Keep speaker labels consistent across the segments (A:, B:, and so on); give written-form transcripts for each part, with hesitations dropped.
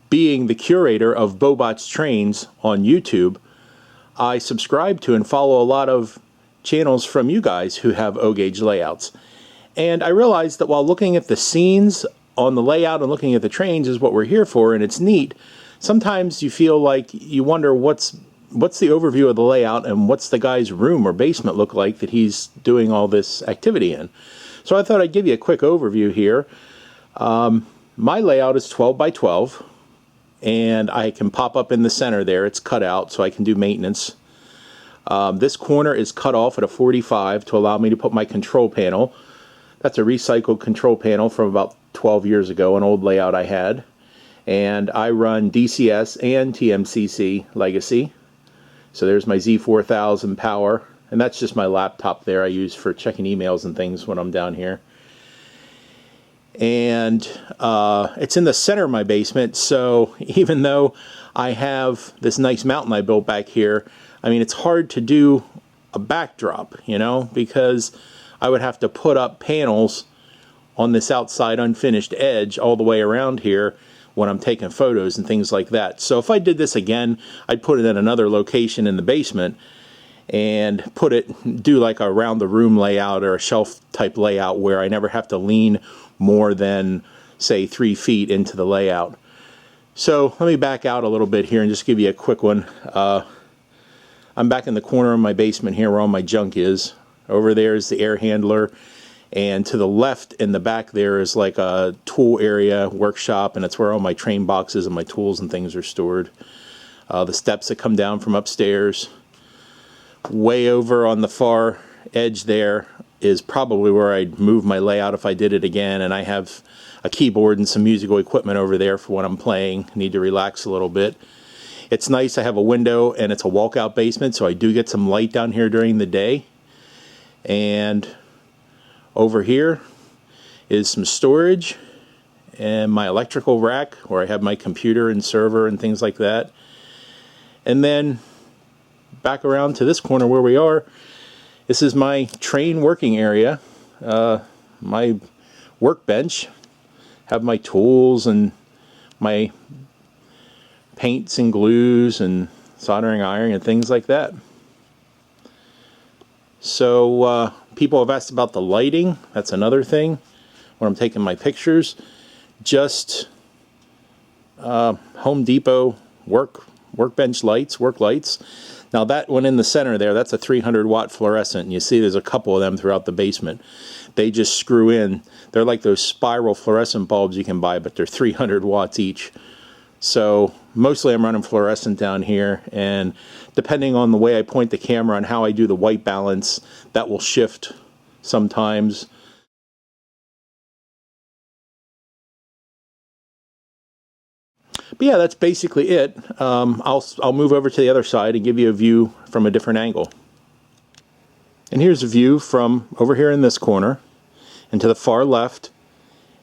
A: being the curator of Bobot's Trains on YouTube, I subscribe to and follow a lot of channels from you guys who have O-gauge layouts. And I realized that while looking at the scenes on the layout and looking at the trains is what we're here for, and it's neat, sometimes you feel like you wonder what's the overview of the layout and what's the guy's room or basement look like that he's doing all this activity in. So I thought I'd give you a quick overview here. My layout is 12 by 12, and I can pop up in the center there. It's cut out so I can do maintenance. This corner is cut off at a 45 to allow me to put my control panel. That's a recycled control panel from about 12 years ago, an old layout I had. And I run DCS and TMCC Legacy. So there's my Z4000 power, and that's just my laptop there I use for checking emails and things when I'm down here. And it's in the center of my basement, so even though I have this nice mountain I built back here, I mean, it's hard to do a backdrop, you know, because I would have to put up panels on this outside unfinished edge all the way around here when I'm taking photos and things like that. So if I did this again, I'd put it in another location in the basement and do like a around the room layout or a shelf type layout where I never have to lean more than, say, 3 feet into the layout. So let me back out a little bit here and just give you a quick one. I'm back in the corner of my basement here where all my junk is. Over there is the air handler, and to the left in the back there is like a tool area, workshop, and it's where all my train boxes and my tools and things are stored. The steps that come down from upstairs. Way over on the far edge there is probably where I'd move my layout if I did it again, and I have a keyboard and some musical equipment over there for when I'm playing. Need to relax a little bit. It's nice, I have a window and it's a walkout basement, so I do get some light down here during the day. And over here is some storage and my electrical rack where I have my computer and server and things like that. And then back around to this corner where we are, this is my train working area, my workbench. Have my tools and my paints and glues and soldering iron and things like that. So people have asked about the lighting. That's another thing when I'm taking my pictures. Just Home Depot workbench lights, work lights. Now that one in the center there, that's a 300 watt fluorescent, and you see there's a couple of them throughout the basement. They just screw in. They're like those spiral fluorescent bulbs you can buy, but they're 300 watts each. So mostly I'm running fluorescent down here, and depending on the way I point the camera and how I do the white balance, that will shift sometimes. But yeah, that's basically it. I'll move over to the other side and give you a view from a different angle. And here's a view from over here in this corner, and to the far left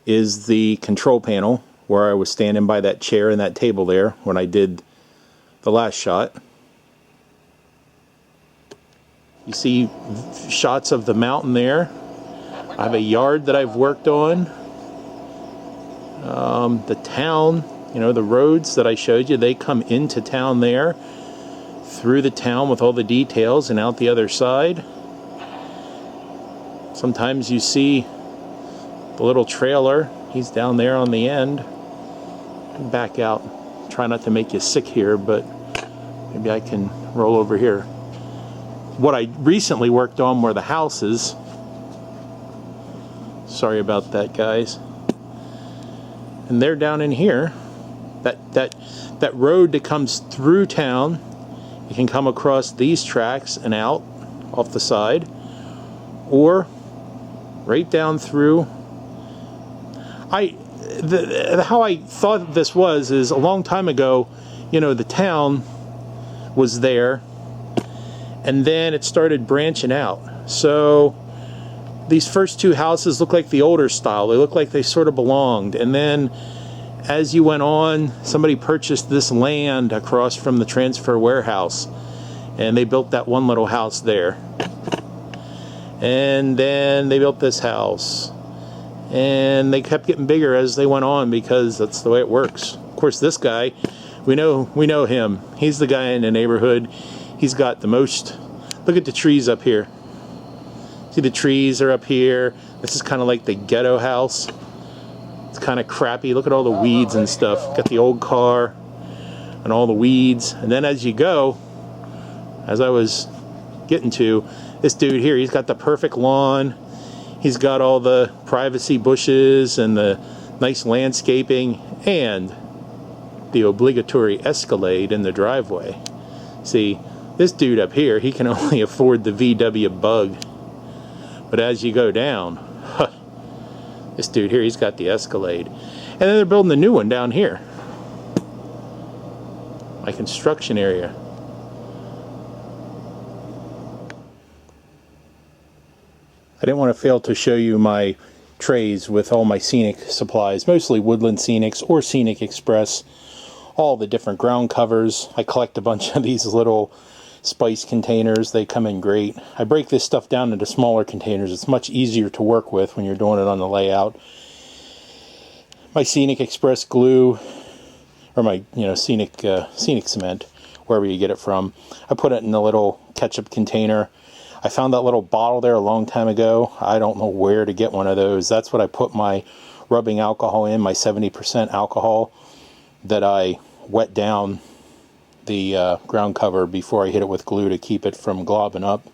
A: is the control panel where I was standing by that chair and that table there when I did the last shot. You see shots of the mountain there. I have a yard that I've worked on. The town, you know, the roads that I showed you, they come into town there, through the town with all the details, and out the other side. Sometimes you see the little trailer. He's down there on the end. Back out. Try not to make you sick here, but maybe I can roll over here. What I recently worked on were the houses. Sorry about that, guys. And they're down in here. That road that comes through town, you can come across these tracks and out off the side, or right down through. How I thought this was is a long time ago, you know, the town was there, and then it started branching out. So these first two houses look like the older style. They look like they sort of belonged. And then as you went on, somebody purchased this land across from the transfer warehouse, and they built that one little house there. And then they built this house, and they kept getting bigger as they went on, because that's the way it works. course, this guy, we know him. He's the guy in the neighborhood. He's got the most. Look at the trees up here. See, the trees are up here. This is kind of like the ghetto house. It's kind of crappy. Look at all the weeds and stuff. Got the old car and all the weeds. And then as you go, as I was getting to, this dude here, he's got the perfect lawn. He's got all the privacy bushes and the nice landscaping and the obligatory Escalade in the driveway. See, this dude up here, he can only afford the VW Bug. But as you go down, this dude here, he's got the Escalade. And then they're building a new one down here. My construction area. I didn't want to fail to show you my trays with all my Scenic Supplies, mostly Woodland Scenics or Scenic Express, all the different ground covers. I collect a bunch of these little spice containers. They come in great. I break this stuff down into smaller containers. It's much easier to work with when you're doing it on the layout. My Scenic Express glue, or my Scenic cement, wherever you get it from. I put it in a little ketchup container. I found that little bottle there a long time ago. I don't know where to get one of those. That's what I put my rubbing alcohol in, my 70% alcohol that I wet down the ground cover before I hit it with glue to keep it from globbing up.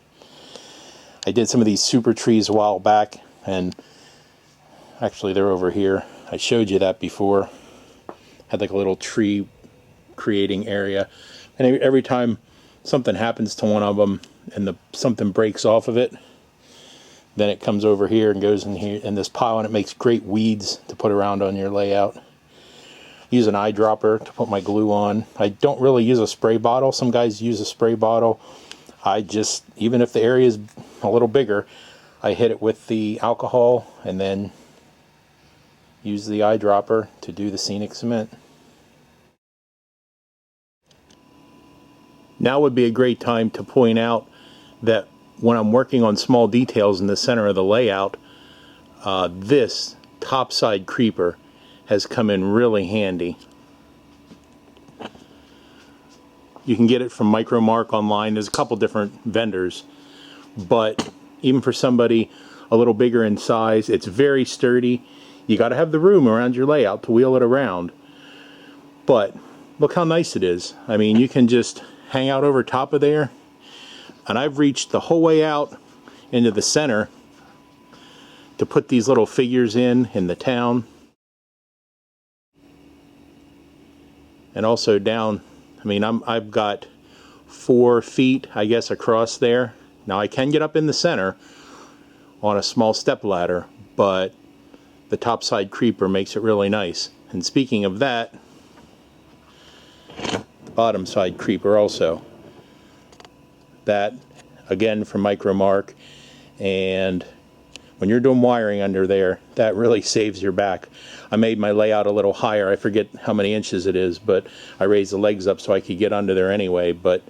A: I did some of these super trees a while back, and actually they're over here. I showed you that before. Had like a little tree creating area, and every time something happens to one of them and something breaks off of it, then it comes over here and goes in here in this pile, and it makes great weeds to put around on your layout. Use an eyedropper to put my glue on. I don't really use a spray bottle. Some guys use a spray bottle. I just, even if the area is a little bigger, I hit it with the alcohol and then use the eyedropper to do the Scenic cement. Now would be a great time to point out that when I'm working on small details in the center of the layout, this Topside Creeper has come in really handy. You can get it from Micromark online. There's a couple different vendors, but even for somebody a little bigger in size, it's very sturdy. You got to have the room around your layout to wheel it around, but look how nice it is. I mean, you can just hang out over top of there, and I've reached the whole way out into the center to put these little figures in the town. And also down, I mean, I've got 4 feet, I guess, across there. Now I can get up in the center on a small step ladder, but the Topside Creeper makes it really nice. And speaking of that, the bottom side creeper also. That, again, from Micromark. And when you're doing wiring under there, that really saves your back. I made my layout a little higher. I forget how many inches it is, but I raised the legs up so I could get under there anyway. But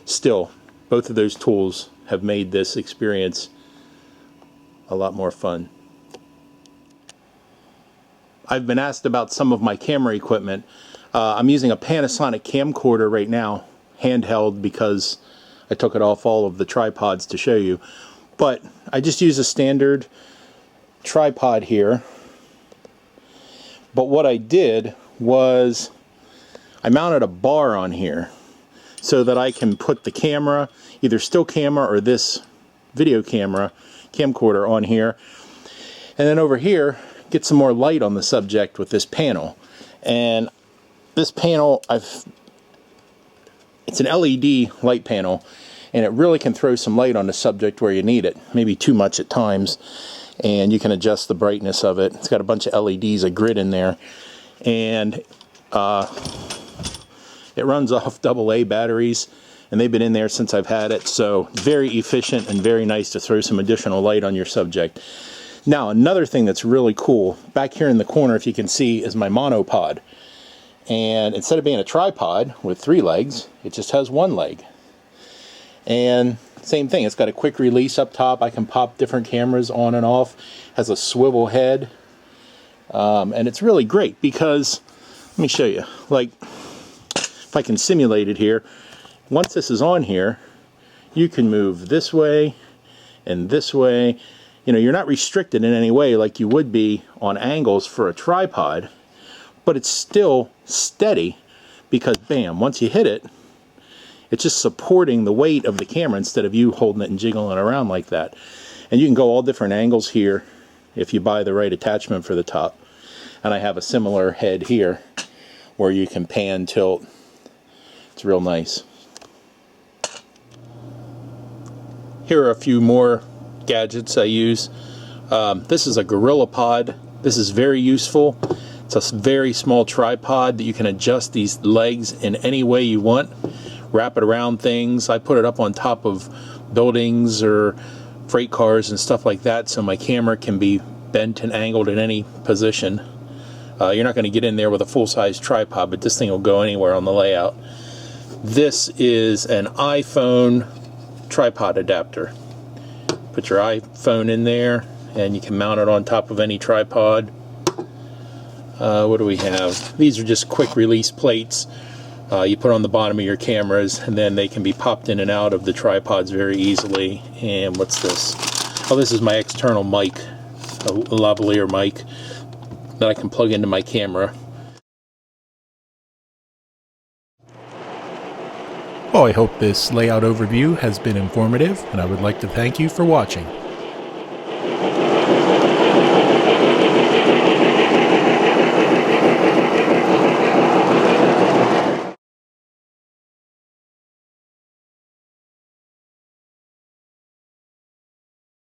A: still, both of those tools have made this experience a lot more fun. I've been asked about some of my camera equipment. I'm using a Panasonic camcorder right now, handheld, because I took it off all of the tripods to show you. But I just use a standard tripod here. But what I did was I mounted a bar on here so that I can put the camera, either still camera or this video camera, camcorder on here. And then over here, get some more light on the subject with this panel. And this panel, it's an LED light panel, and it really can throw some light on the subject where you need it, maybe too much at times, and you can adjust the brightness of it. It's got a bunch of LEDs, a grid in there, and it runs off AA batteries, and they've been in there since I've had it, so very efficient and very nice to throw some additional light on your subject. Now, another thing that's really cool, back here in the corner, if you can see, is my monopod. And instead of being a tripod with 3 legs, it just has 1 leg. And same thing, it's got a quick release up top. I can pop different cameras on and off. Has a swivel head. And it's really great because Let me show you. Like, if I can simulate it here, once this is on here, you can move this way and this way. You know, you're not restricted in any way like you would be on angles for a tripod, but it's still steady because, bam, once you hit it, it's just supporting the weight of the camera instead of you holding it and jiggling it around like that. And you can go all different angles here if you buy the right attachment for the top. And I have a similar head here where you can pan, tilt. It's real nice. Here are a few more gadgets I use. This is a Gorilla Pod. This is very useful. It's a very small tripod that you can adjust these legs in any way you want. Wrap it around things. I put it up on top of buildings or freight cars and stuff like that so my camera can be bent and angled in any position. You're not going to get in there with a full-size tripod, but this thing will go anywhere on the layout. This is an iPhone tripod adapter. Put your iPhone in there and you can mount it on top of any tripod. What do we have? These are just quick release plates you put on the bottom of your cameras, and then they can be popped in and out of the tripods very easily. And what's this? Oh, this is my external mic, a lavalier mic that I can plug into my camera.
B: Well, I hope this layout overview has been informative, and I would like to thank you for watching.